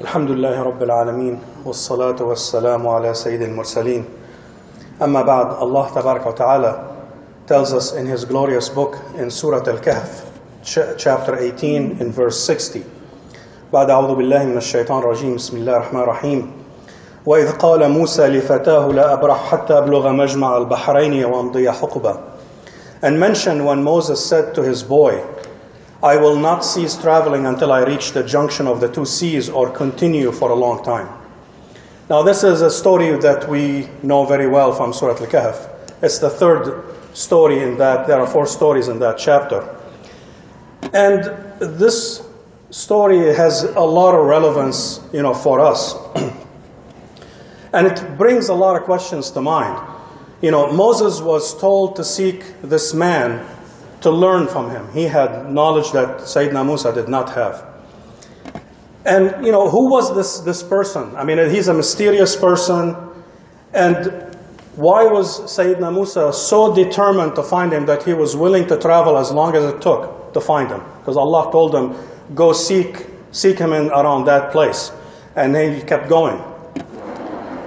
الحمد لله رب العالمين والصلاة والسلام على سيد المرسلين. أما بعد, Allah Tabaraka wa Ta'ala tells us in His glorious book in Surah Al-Kahf, chapter 18 in verse 60. بعد أعوذ بالله من الشيطان الرجيم بسم الله الرحمن الرحيم. وإذ قال موسى لفتاه لا أبرح حتى أبلغ مجمع البحرين وأمضي حقبة. And mention when Moses said to his boy, I will not cease traveling until I reach the junction of the two seas or continue for a long time. Now this is a story that we know very well from Surah Al-Kahf. It's the third story in that. There are 4 stories in that chapter. And this story has a lot of relevance, for us. And it brings a lot of questions to mind. Moses was told to seek this man to learn from him. He had knowledge that Sayyidina Musa did not have. And, who was this person? I mean, he's a mysterious person. And why was Sayyidina Musa so determined to find him that he was willing to travel as long as it took to find him? Because Allah told him, go seek him in around that place. And then he kept going.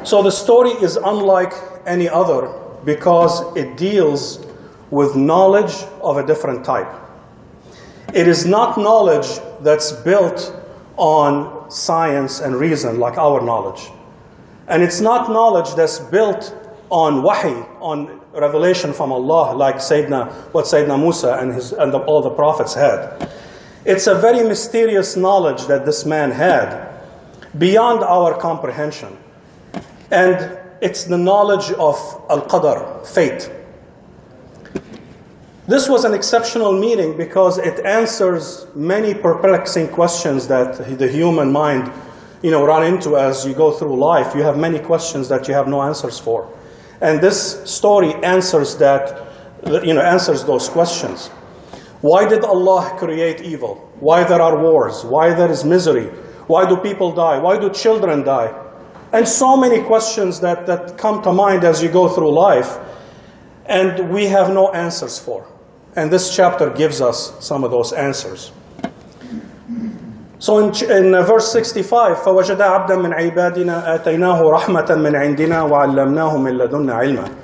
So the story is unlike any other because it deals with knowledge of a different type. It is not knowledge that's built on science and reason like our knowledge. And it's not knowledge that's built on wahi, on revelation from Allah, like what Sayyidina Musa and all the prophets had. It's a very mysterious knowledge that this man had, beyond our comprehension. And it's the knowledge of Al-Qadar, fate. This was an exceptional meeting because it answers many perplexing questions that the human mind, run into as you go through life. You have many questions that you have no answers for. And this story answers answers those questions. Why did Allah create evil? Why there are wars? Why there is misery? Why do people die? Why do children die? And so many questions that come to mind as you go through life, and we have no answers for. And this chapter gives us some of those answers. So in verse 65, فَوَجَدَ عَبْدًا مِنْ عِبَادِنَا آتَيْنَاهُ رَحْمَةً مِنْ عِنْدِنَا وَعَلَّمْنَاهُ مِنْ لَدُنَّا عِلْمًا.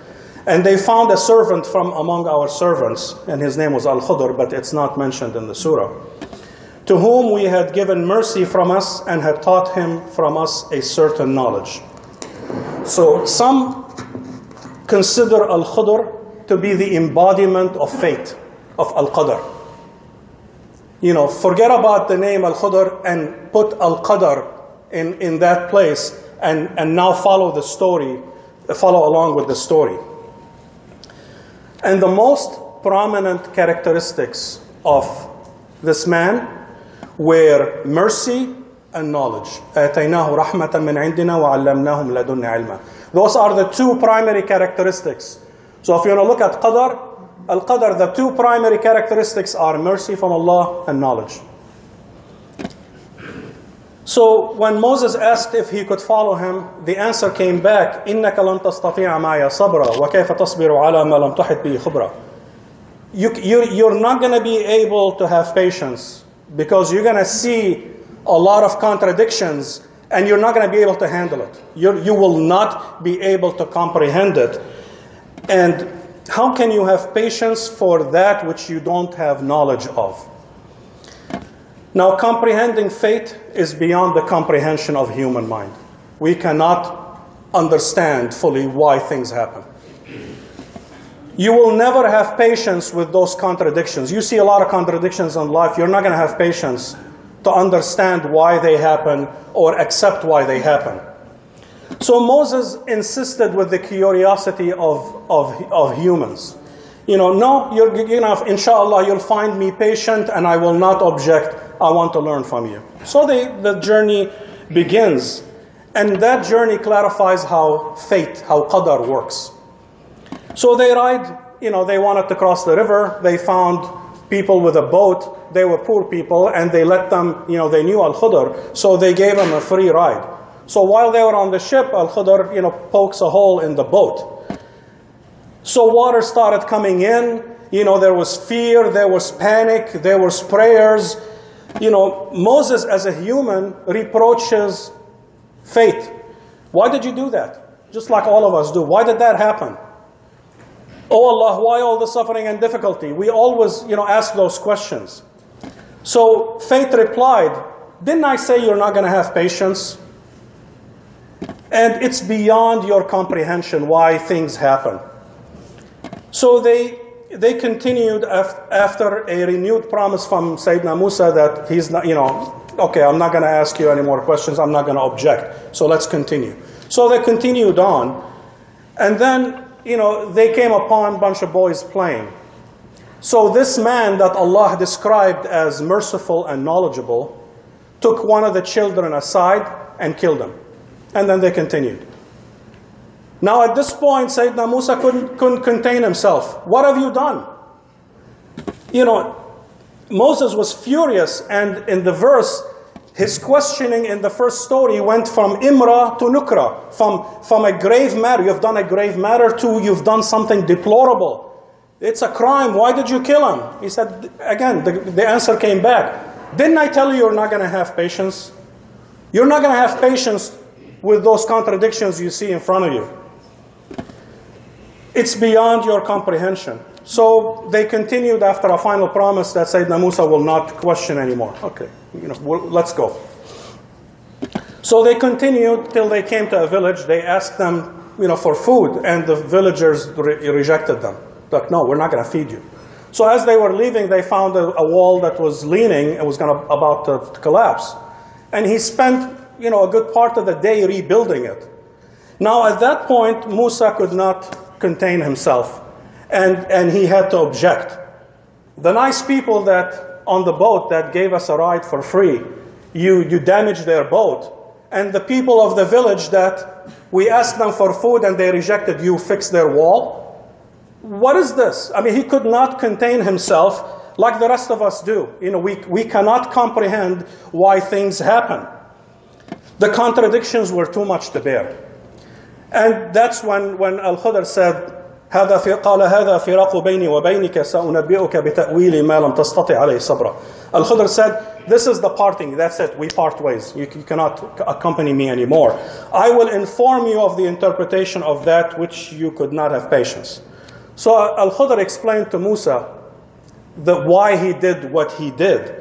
And they found a servant from among our servants, and his name was Al-Qadar, but it's not mentioned in the surah, to whom we had given mercy from us and had taught him from us a certain knowledge. So some consider Al-Qadar to be the embodiment of fate, of Al-Qadar. Forget about the name Al-Qadar and put Al-Qadar in that place and now follow along with the story. And the most prominent characteristics of this man were mercy and knowledge. آتَيْنَاهُ رَحْمَةً مِنْ عِنْدِنَا وَعَلَّمْنَاهُ مِنْ لَدُنَّا عِلْمًا. Those are the 2 primary characteristics. So if you want to look at Al-Qadar, the 2 primary characteristics are mercy from Allah and knowledge. So when Moses asked if he could follow him, the answer came back, إِنَّكَ لَن تَسْتَطِيعَ مَعَيَ صَبْرًا وَكَيْفَ تَصْبِرُ عَلَى مَا لَمْ تُحِطْ بِهِ خُبْرًا. You're not going to be able to have patience because you're going to see a lot of contradictions and you're not going to be able to handle it. You will not be able to comprehend it. And how can you have patience for that which you don't have knowledge of? Now, comprehending fate is beyond the comprehension of human mind. We cannot understand fully why things happen. You will never have patience with those contradictions. You see a lot of contradictions in life. You're not going to have patience to understand why they happen or accept why they happen. So Moses insisted with the curiosity of humans. Inshallah, you'll find me patient and I will not object. I want to learn from you. So the journey begins. And that journey clarifies how fate, how Qadar works. So they ride, they wanted to cross the river. They found people with a boat. They were poor people and they let them, they knew Al-Qadar. So they gave them a free ride. So while they were on the ship, Al-Qadar, pokes a hole in the boat. So water started coming in. There was fear, there was panic, there was prayers. Moses as a human reproaches fate. Why did you do that? Just like all of us do. Why did that happen? Oh Allah, why all the suffering and difficulty? We always, ask those questions. So fate replied, didn't I say you're not going to have patience? And it's beyond your comprehension why things happen. So they continued after a renewed promise from Sayyidina Musa that he's not, okay, I'm not going to ask you any more questions. I'm not going to object. So let's continue. So they continued on. And then, they came upon a bunch of boys playing. So this man that Allah described as merciful and knowledgeable took one of the children aside and killed him. And then they continued. Now at this point, Sayyidina Musa couldn't contain himself. What have you done? Moses was furious, and in the verse, his questioning in the first story went from imra to nukra, from a grave matter, you've done a grave matter, to you've done something deplorable. It's a crime, why did you kill him? He said, again, the answer came back. Didn't I tell you you're not going to have patience? You're not going to have patience with those contradictions you see in front of you. It's beyond your comprehension. So they continued after a final promise that Sayyidina Musa will not question anymore. Okay, let's go. So they continued till they came to a village. They asked them, for food, and the villagers rejected them. Like, no, we're not going to feed you. So as they were leaving, they found a wall that was leaning. It was about to collapse. And he spent, a good part of the day rebuilding it. Now at that point, Musa could not contain himself. And he had to object. The nice people that on the boat that gave us a ride for free, you damaged their boat. And the people of the village that we asked them for food and they rejected, you fixed their wall. What is this? I mean, he could not contain himself like the rest of us do. We cannot comprehend why things happen. The contradictions were too much to bear. And that's when Al-Qadar said, قال هذا فراق بيني وبينك سأنبئك بتأويل ما لم تستطع عليه صبرا. Al-Qadar said, this is the parting, that's it, we part ways. You cannot accompany me anymore. I will inform you of the interpretation of that which you could not have patience. So Al-Qadar explained to Musa why he did what he did.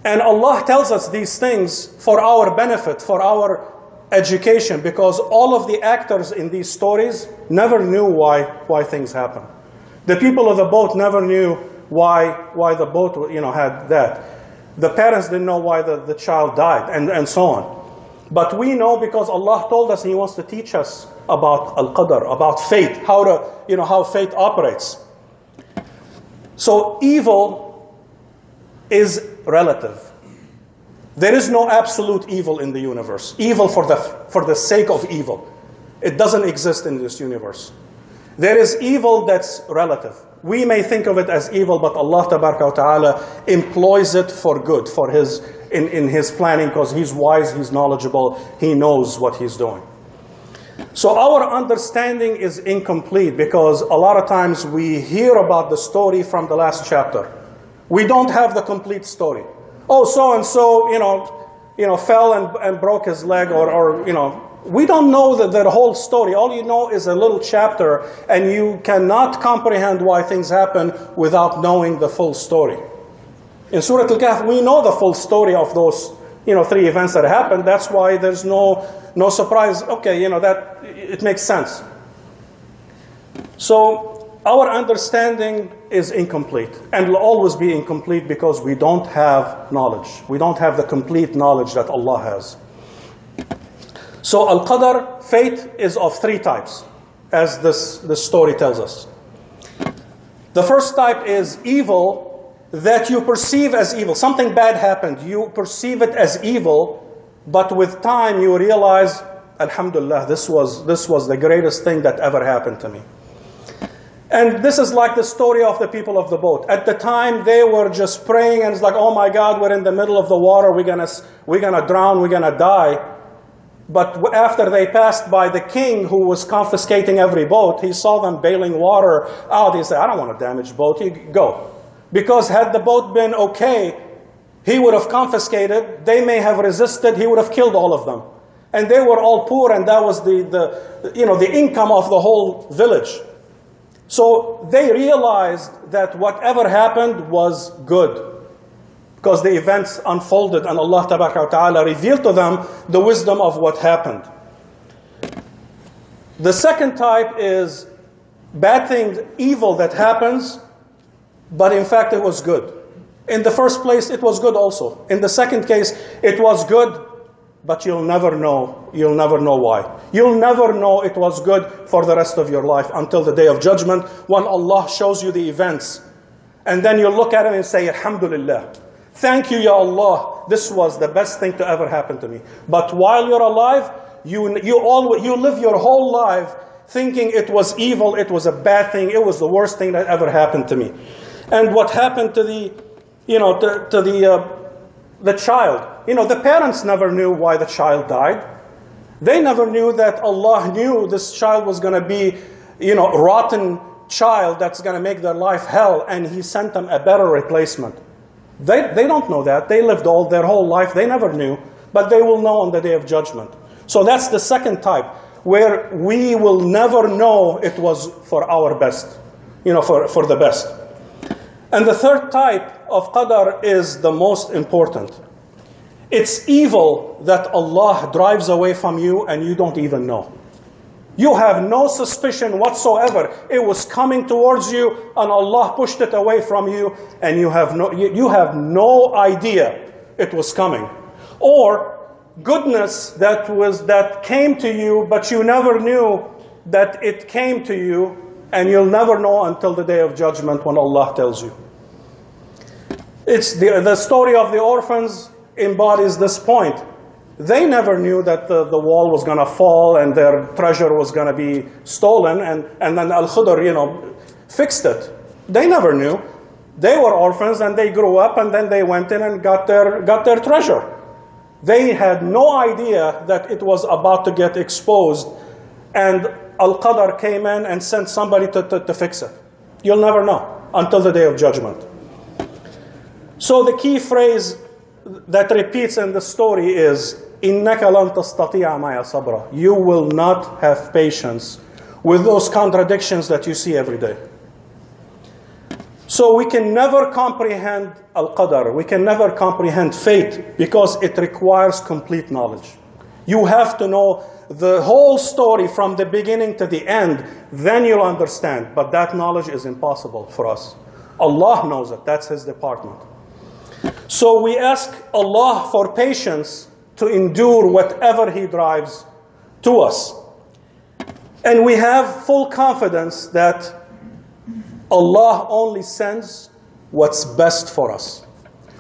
And Allah tells us these things for our benefit, for our education, because all of the actors in these stories never knew why things happen. The people of the boat never knew why the boat had that. The parents didn't know why the child died, and so on. But we know because Allah told us He wants to teach us about Al-Qadar, about fate, how fate operates. So evil is relative. There is no absolute evil in the universe. Evil for the sake of evil. It doesn't exist in this universe. There is evil that's relative. We may think of it as evil, but Allah Tabaraka wa Ta'ala employs it for good, in His planning, because He's wise, He's knowledgeable, He knows what He's doing. So our understanding is incomplete because a lot of times we hear about the story from the last chapter. We don't have the complete story. Oh, so-and-so, fell and broke his leg, or we don't know the whole story. All you know is a little chapter, and you cannot comprehend why things happen without knowing the full story. In Surah Al-Kahf, we know the full story of those, 3 events that happened. That's why there's no surprise. Okay, that it makes sense. So our understanding is incomplete, and will always be incomplete because we don't have knowledge. We don't have the complete knowledge that Allah has. So Al-Qadar, fate, is of 3 types, as this story tells us. The first type is evil that you perceive as evil. Something bad happened. You perceive it as evil, but with time you realize, Alhamdulillah, this was the greatest thing that ever happened to me. And this is like the story of the people of the boat. At the time, they were just praying, and it's like, oh my God, we're in the middle of the water, we're gonna drown, we're gonna die. But after they passed by the king who was confiscating every boat, he saw them bailing water out. He said, I don't want to damage boat, you go. Because had the boat been okay, He would have confiscated, they may have resisted, he would have killed all of them. And they were all poor, and that was the income of the whole village. So they realized that whatever happened was good, because the events unfolded and Allah Ta'ala revealed to them the wisdom of what happened. The second type is bad thing, evil that happens, but in fact it was good. In the first place, it was good also. In the second case, it was good, but you'll never know. You'll never know why. You'll never know it was good for the rest of your life until the day of judgment, when Allah shows you the events. And then you look at it and say, Alhamdulillah. Thank you, Ya Allah. This was the best thing to ever happen to me. But while you're alive, you live your whole life thinking it was evil, it was a bad thing, it was the worst thing that ever happened to me. And what happened to the child? The parents never knew why the child died. They never knew that Allah knew this child was going to be, rotten child that's going to make their life hell, and He sent them a better replacement. They don't know that. They lived their whole life. They never knew, but they will know on the day of judgment. So that's the second type, where we will never know it was for our best, for the best. And the third type of qadar is the most important. It's evil that Allah drives away from you and you don't even know. You have no suspicion whatsoever. It was coming towards you and Allah pushed it away from you, and you have no idea it was coming. Or goodness that came to you, but you never knew that it came to you, and you'll never know until the day of judgment when Allah tells you. It's the story of the orphans embodies this point. They never knew that the wall was going to fall and their treasure was going to be stolen, and then Al-Qadar, fixed it. They never knew. They were orphans and they grew up, and then they went in and got their treasure. They had no idea that it was about to get exposed, and Al-Qadar came in and sent somebody to fix it. You'll never know until the day of judgment. So the key phrase that repeats in the story is, إِنَّكَ لَن تَسْتَطِيعَ مَعَ صَبْرًا. You will not have patience with those contradictions that you see every day. So we can never comprehend Al-Qadar. We can never comprehend fate because it requires complete knowledge. You have to know the whole story from the beginning to the end, then you'll understand. But that knowledge is impossible for us. Allah knows it. That's His department. So we ask Allah for patience to endure whatever He drives to us. And we have full confidence that Allah only sends what's best for us.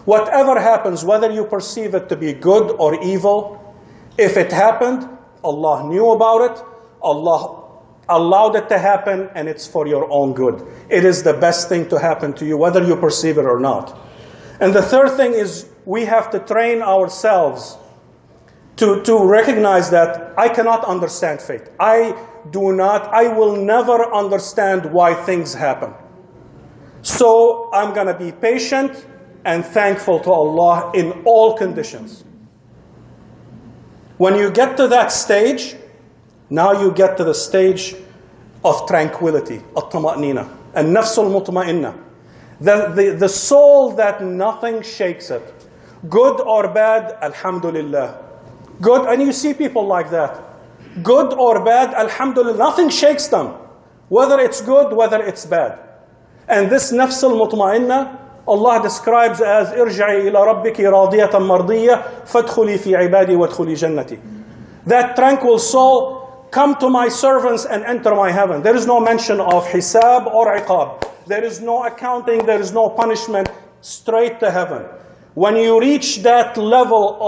Whatever happens, whether you perceive it to be good or evil, if it happened, Allah knew about it, Allah allowed it to happen, and it's for your own good. It is the best thing to happen to you, whether you perceive it or not. And the third thing is, we have to train ourselves to recognize that I cannot understand fate. I will never understand why things happen. So I'm going to be patient and thankful to Allah in all conditions. When you get to that stage, now you get to the stage of tranquility, at-tama'nina, an-nafs al-mutma'inna. The soul that nothing shakes it. Good or bad, alhamdulillah. Good, and you see people like that. Good or bad, alhamdulillah, nothing shakes them. Whether it's good, whether it's bad. And this nafs al-mutma'inna, Allah describes as irja'i ila rabbiki radiyatan mardiyya fadkhuli fi ibadi wadkhuli jannati. That tranquil soul, come to my servants and enter my heaven. There is no mention of hisab or iqab. There is no accounting, there is no punishment, straight to heaven. When you reach that level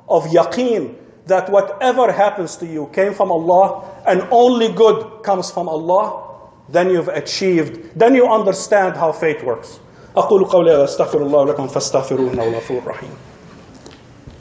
of yaqeen, that whatever happens to you came from Allah and only good comes from Allah, then you've achieved, then you understand how fate works. أقول قولي أستغفر الله لكم فاستغفروه إنه غفور رحيم.